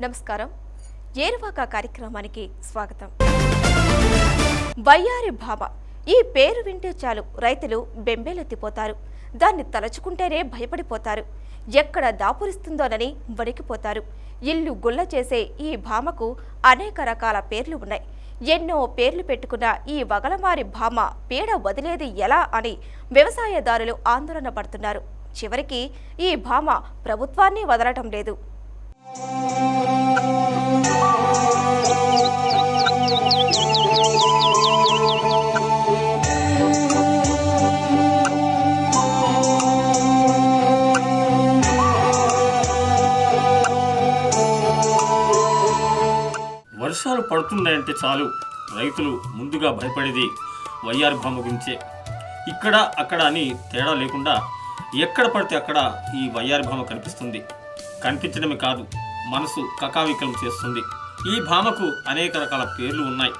నమస్కారం. ఏరువాక కార్యక్రమానికి స్వాగతం. వయ్యారి భామ ఈ పేరు వింటే చాలు రైతులు బెంబేలెత్తిపోతారు. దాన్ని తలచుకుంటేనే భయపడిపోతారు. ఎక్కడ దాపురిస్తుందోనని వణికిపోతారు. ఇల్లు గుల్ల చేసే ఈ భామకు అనేక రకాల పేర్లు ఉన్నాయి. ఎన్నో పేర్లు పెట్టుకున్న ఈ వగలమారి భామ పీడ వదిలేది ఎలా అని వ్యవసాయదారులు ఆందోళన పడుతున్నారు. చివరికి ఈ భామ ప్రభుత్వాన్ని వదలటం లేదు. వర్షాలు పడుతున్నాయంటే చాలు రైతులు ముందుగా భయపడేది వయ్యారి భామ గురించే. ఇక్కడ అక్కడ అని తేడా లేకుండా ఎక్కడ పడితే అక్కడ ఈ వయ్యారి భామ కనిపిస్తుంది. కనిపించడమే కాదు, మనసు కకావికలం చేస్తుంది. ఈ భామకు అనేక రకాల పేర్లు ఉన్నాయి.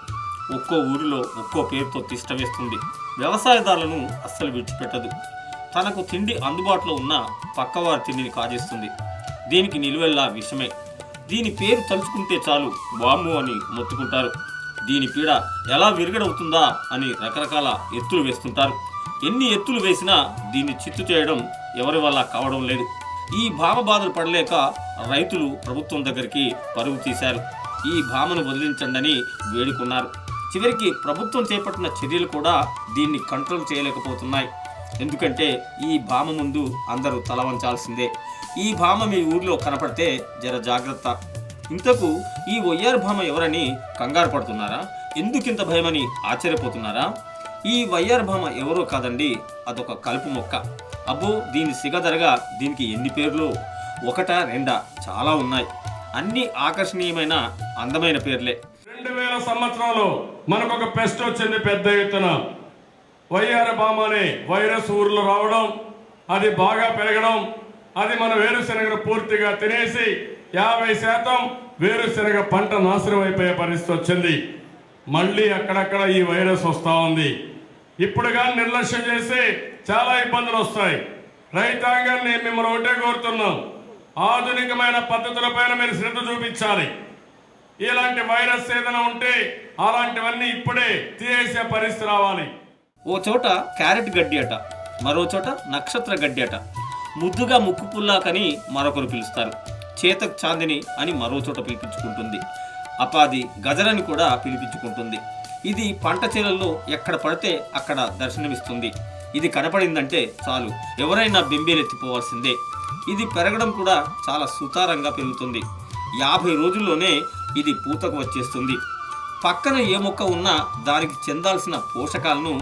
ఒక్కో ఊరిలో ఒక్కో పేరుతో తిష్ట వేస్తుంది. వ్యవసాయదారులను అస్సలు విడిచిపెట్టదు. తనకు తిండి అందుబాటులో ఉన్న పక్కవారి తిండిని కాజేస్తుంది. దీనికి నిలువెల్లా విషమే. దీని పేరు తలుచుకుంటే చాలు వాము అని మొత్తుకుంటారు. దీని పీడ ఎలా విరగడవుతుందా అని రకరకాల ఎత్తులు వేస్తుంటారు. ఎన్ని ఎత్తులు వేసినా దీన్ని చిత్తు చేయడం ఎవరి వల్ల కావడం లేదు. ఈ భామ బాధలు పడలేక రైతులు ప్రభుత్వం దగ్గరికి పరుగు తీశారు. ఈ భామను వదిలించండి వేడుకున్నారు. చివరికి ప్రభుత్వం చేపట్టిన చర్యలు కూడా దీన్ని కంట్రోల్ చేయలేకపోతున్నాయి. ఎందుకంటే ఈ భామ ముందు అందరూ తల వంచాల్సిందే. ఈ భామ మీ ఊర్లో కనపడితే జర జాగ్రత్త. ఇంతకు ఈ వయ్యారి భామ ఎవరని కంగారు పడుతున్నారా? ఎందుకింత భయమని ఆశ్చర్యపోతున్నారా? ఈ వయ్యారి భామ ఎవరో కాదండి, అదొక కలుపు మొక్క. అబ్బో, దీని సిగదరగా దీనికి ఎన్ని పేర్లు! ఒకటా రెండా, చాలా ఉన్నాయి. అన్ని ఆకర్షణీయమైన అందమైన పేర్లే. 2000 సంవత్సరంలో మనకొక పెస్ట్ వచ్చింది పెద్ద ఎత్తున. వయ్యారి భామ అనే వైరస్ ఊర్లో రావడం, అది బాగా పెరగడం, అది మన వేరుశెనగను పూర్తిగా తినేసి 50% వేరుశెనగ పంట నాశనం అయిపోయే పరిస్థితి వచ్చింది. మళ్ళీ అక్కడక్కడ ఈ వైరస్ వస్తూ ఉంది. ఇప్పుడు కానీ నిర్లక్ష్యం చేసి చాలా ఇబ్బందులు వస్తాయి. రైతాంగాన్ని మిమ్మల్ని ఒకటే కోరుతున్నాం, ఆధునికమైన పద్ధతులపైన మీరు శ్రద్ధ చూపించాలి. ఇలాంటి వైరస్ ఏదైనా ఉంటే అలాంటివన్నీ ఇప్పుడే తీసేసే పరిస్థితి రావాలి. ఓ చోట క్యారెట్ గడ్డి అట, మరో చోట నక్షత్ర గడ్డి అట, ముద్దుగా ముక్కు పుల్లాకని మరొకరు పిలుస్తారు, చేతక్ చాందిని అని మరో చోట పిలిపించుకుంటుంది, అపాది గజరని కూడా పిలిపించుకుంటుంది. ఇది పంట చేలల్లో ఎక్కడ పడితే అక్కడ దర్శనమిస్తుంది. ఇది కనపడిందంటే చాలు ఎవరైనా బెంబేలెత్తిపోవాల్సిందే. ఇది పెరగడం కూడా చాలా సుతారంగా పెరుగుతుంది. 50 రోజుల్లోనే ఇది పూతకు వచ్చేస్తుంది. పక్కన ఏ మొక్క ఉన్నా దానికి చెందాల్సిన పోషకాలను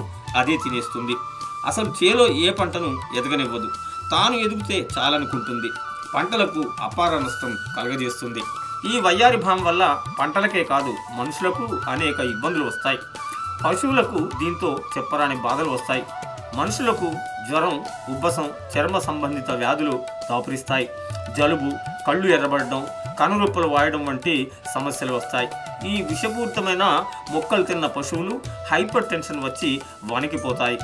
అదే తినేస్తుంది. అసలు చేలో ఏ పంటను ఎదగనివ్వదు. తాను ఎదిగితే చాలనుకుంటుంది. పంటలకు అపార నష్టం కలగజేస్తుంది. ఈ వయ్యారి భామ వల్ల పంటలకే కాదు మనుషులకు అనేక ఇబ్బందులు వస్తాయి. పశువులకు దీంతో చెప్పరాని బాధలు వస్తాయి. మనుషులకు జ్వరం, ఉబ్బసం, చర్మ సంబంధిత వ్యాధులు దాపురిస్తాయి. జలుబు, కళ్ళు ఎర్రబడడం, కనునొప్పులు వాయడం వంటి సమస్యలు వస్తాయి. ఈ విషపూరితమైన మొక్కలు తిన్న పశువులు హైపర్ టెన్షన్ వచ్చి వణికిపోతాయి.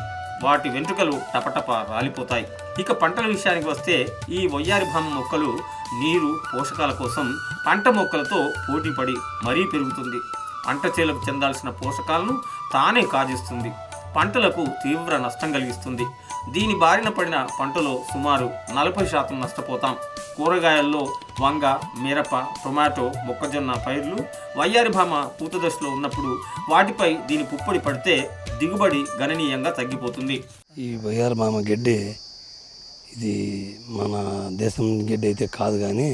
వాటి వెంట్రుకలు టపటప రాలిపోతాయి. ఇక పంటల విషయానికి వస్తే ఈ వయ్యారి భామ మొక్కలు నీరు, పోషకాల కోసం పంట మొక్కలతో పోటీపడి మరీ పెరుగుతుంది. పంట చేలకు చెందాల్సిన పోషకాలను తానే కాజేస్తుంది. పంటలకు తీవ్ర నష్టం కలిగిస్తుంది. దీని బారిన పడిన పంటలో సుమారు 40% నష్టపోతాం. కూరగాయల్లో వంగ, మిరప, టొమాటో, మొక్కజొన్న పైర్లు వయ్యారి భామ పూత దశలో ఉన్నప్పుడు వాటిపై దీని పుప్పొడి పడితే దిగుబడి గణనీయంగా తగ్గిపోతుంది. ఈ వయ్యారి భామ గడ్డి ఇది మన దేశం గడ్డి అయితే కాదు, కానీ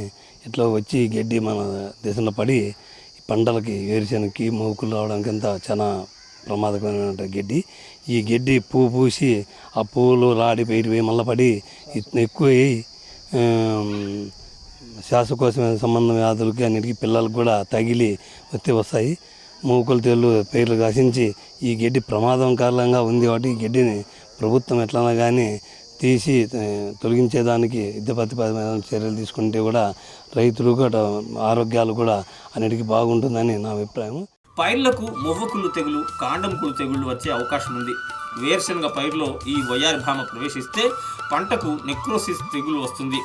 ఇట్లా వచ్చి గడ్డి మన దేశంలో పడి పంటలకి వేరుశెనగకి మోకులు రావడానికి అంతా చాలా ప్రమాదకరమైన గడ్డి. ఈ గడ్డి పువ్వు పూసి ఆ పువ్వులు రాడి బయట మళ్ళీ పడి ఎక్కువ శ్వాసకోశమైన సంబంధ వ్యాధులకి అన్నిటికీ పిల్లలకు కూడా తగిలి వస్తాయి. మూకులు తేళ్ళు పేర్లు కాసించి ఈ గడ్డి ప్రమాదం కారణంగా ఉంది. కాబట్టి ఈ గడ్డిని ప్రభుత్వం ఎట్లన్నా కానీ తీసి తొలగించేదానికి యుద్ధప్రతిపాదన చర్యలు తీసుకుంటే కూడా రైతులు కూడా ఆరోగ్యాలు కూడా అన్నిటికీ బాగుంటుందని నా అభిప్రాయం. పైర్లకు మొవ్వకుళ్ళు తెగులు, కాండం కుళ్ళు తెగుళ్ళు వచ్చే అవకాశం ఉంది. వేరుశెనగ పైరులో ఈ వయ్యారి భామ ప్రవేశిస్తే పంటకు నెక్రోసిస్ తెగులు వస్తుంది.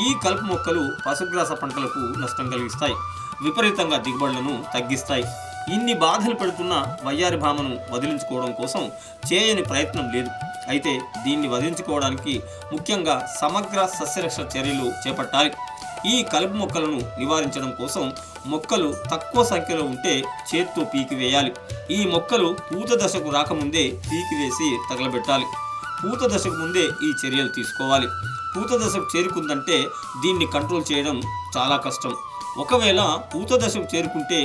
ఈ కలుపు మొక్కలు పశుగ్రాస పంటలకు నష్టం కలిగిస్తాయి, విపరీతంగా దిగుబడులను తగ్గిస్తాయి. ఇన్ని బాధలు పెడుతున్న వయ్యారి భామను వదిలించుకోవడం కోసం చేయని ప్రయత్నం లేదు. అయితే దీన్ని వదిలించుకోవడానికి ముఖ్యంగా సమగ్ర సస్యరక్షణ చర్యలు చేపట్టాలి. ఈ కలుపు మొక్కలను నివారించడం కోసం మొక్కలు తక్కువ సంఖ్యలో ఉంటే చేత్తో పీకివేయాలి. ఈ మొక్కలు పూత దశకు రాకముందే పీకివేసి తగలబెట్టాలి. పూత దశకు ముందే ఈ చర్యలు తీసుకోవాలి. పూత దశకు చేరుకుందంటే దీన్ని కంట్రోల్ చేయడం చాలా కష్టం. ఒకవేళ పూత దశకు చేరుకుంటే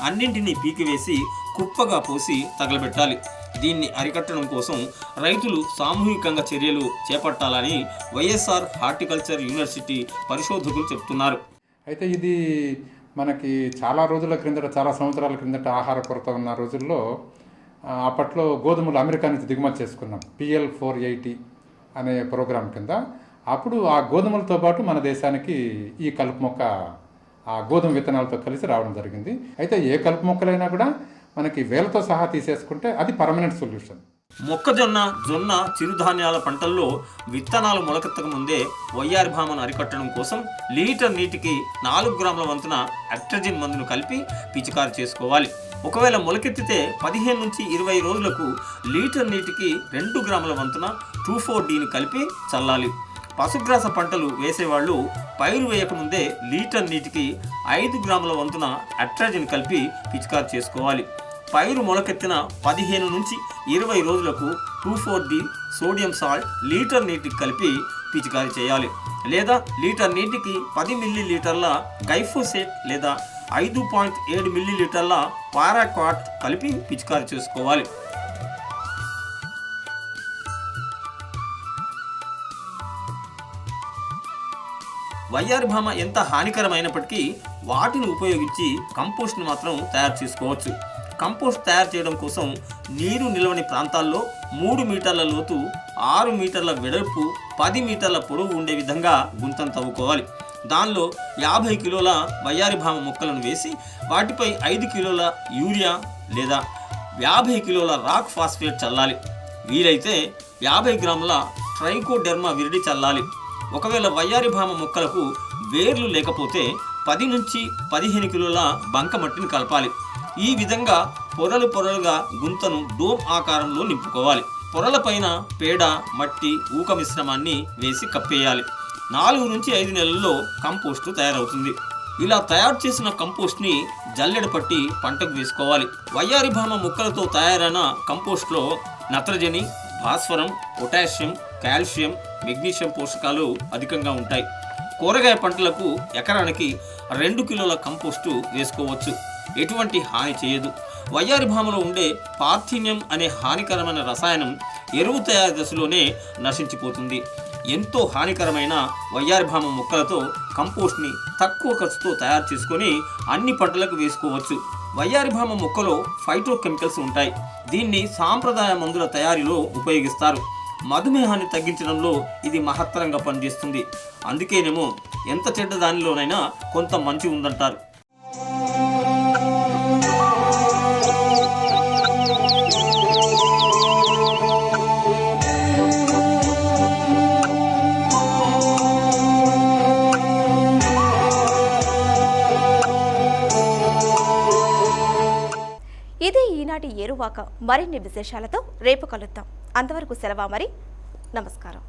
అన్నింటినీ పీకివేసి కుప్పగా పోసి తగలబెట్టాలి. దీన్ని అరికట్టడం కోసం రైతులు సామూహికంగా చర్యలు చేపట్టాలని వైఎస్ఆర్ హార్టికల్చర్ యూనివర్సిటీ పరిశోధకులు చెప్తున్నారు. అయితే ఇది మనకి చాలా రోజుల క్రిందట, చాలా సంవత్సరాల క్రిందట ఆహార కొరత ఉన్న రోజుల్లో అప్పట్లో గోధుమలు అమెరికా నుంచి దిగుమతి చేసుకున్నాం PL 480 అనే ప్రోగ్రాం కింద. అప్పుడు ఆ గోధుమలతో పాటు మన దేశానికి ఈ కలుపు మొక్క ఆ గోధుమ విత్తనాలతో కలిసి రావడం జరిగింది. అయితే ఏ కలుపు మొక్కలైనా కూడా మనకి వేలతో సహా తీసేసుకుంటే అది పర్మనెంట్ సొల్యూషన్. మొక్కజొన్న, జొన్న, చిరుధాన్యాల పంటల్లో విత్తనాలు మొలకెత్తక ముందే వయ్యారి భామను అరికట్టడం కోసం లీటర్ నీటికి 4 గ్రాముల వంతున అట్రజిన్ మందును కలిపి పిచికారి చేసుకోవాలి. ఒకవేళ మొలకెత్తితే 15 నుంచి 20 రోజులకు లీటర్ నీటికి 2 గ్రాముల వంతున 2,4-Dని కలిపి చల్లాలి. పశుగ్రాస పంటలు వేసేవాళ్ళు పైరు వేయకముందే లీటర్ నీటికి 5 గ్రాముల వంతున అట్రజిన్ కలిపి పిచికారి చేసుకోవాలి. పైరు మొలకెత్తిన 15 నుంచి 20 రోజులకు 2,4-D సోడియం సాల్ట్ లీటర్ నీటికి కలిపి పిచికారి చేయాలి. లేదా లీటర్ నీటికి 10 మిల్లీలీటర్ల గైఫోసేట్ లేదా 5.7 మిల్లీలీటర్ల పారాక్వాట్ కలిపి పిచికారి చేసుకోవాలి. వయ్యారి భామ ఎంత హానికరమైనప్పటికీ వాటిని ఉపయోగించి కంపోస్ట్ని మాత్రం తయారు చేసుకోవచ్చు. కంపోస్ట్ తయారు చేయడం కోసం నీరు నిలవని ప్రాంతాల్లో 3 మీటర్ల లోతు, 6 మీటర్ల వెడల్పు, 10 మీటర్ల పొడవు ఉండే విధంగా గుంతను తవ్వుకోవాలి. దానిలో 50 కిలోల వయ్యారి భామ మొక్కలను వేసి వాటిపై 5 కిలోల యూరియా లేదా 50 కిలోల రాక్ ఫాస్ఫేట్ చల్లాలి. వీలైతే 50 గ్రాముల ట్రైకోడెర్మా విరిడి చల్లాలి. ఒకవేళ వయ్యారి భామ మొక్కలకు వేర్లు లేకపోతే 10 నుంచి 15 కిలోల బంకమట్టిని కలపాలి. ఈ విధంగా పొరలు పొరలుగా గుంతను డోమ్ ఆకారంలో నింపుకోవాలి. పొరల పైన పేడ, మట్టి, ఊక మిశ్రమాన్ని వేసి కప్పేయాలి. 4 నుంచి 5 నెలల్లో కంపోస్టు తయారవుతుంది. ఇలా తయారు చేసిన కంపోస్ట్ని జల్లెడ పట్టి పంటకు వేసుకోవాలి. వయ్యారి భామ మొక్కలతో తయారైన కంపోస్ట్లో నత్రజని, భాస్వరం, పొటాషియం, కాల్షియం, మెగ్నీషియం పోషకాలు అధికంగా ఉంటాయి. కూరగాయ పంటలకు ఎకరానికి 2 కిలోల కంపోస్టు వేసుకోవచ్చు. ఎటువంటి హాని చేయదు. వయ్యారి భామలో ఉండే పార్థీనియం అనే హానికరమైన రసాయనం ఎరువు తయారు దశలోనే నశించిపోతుంది. ఎంతో హానికరమైన వయ్యారి భామ మొక్కలతో కంపోస్ట్ని తక్కువ ఖర్చుతో తయారు చేసుకొని అన్ని పంటలకు వేసుకోవచ్చు. వయ్యారి భామ మొక్కలో ఫైటోకెమికల్స్ ఉంటాయి. దీన్ని సాంప్రదాయ మందుల తయారీలో ఉపయోగిస్తారు. మధుమేహాన్ని తగ్గించడంలో ఇది మహత్తరంగా పనిచేస్తుంది. అందుకేనేమో ఎంత చెడ్డ దానిలోనైనా కొంత మంచి ఉందంటారు. ఇదే ఈనాటి ఏరువాక. మరిన్ని విశేషాలతో రేపు కలుద్దాం. అంతవరకు సెలవు మరి. నమస్కారం.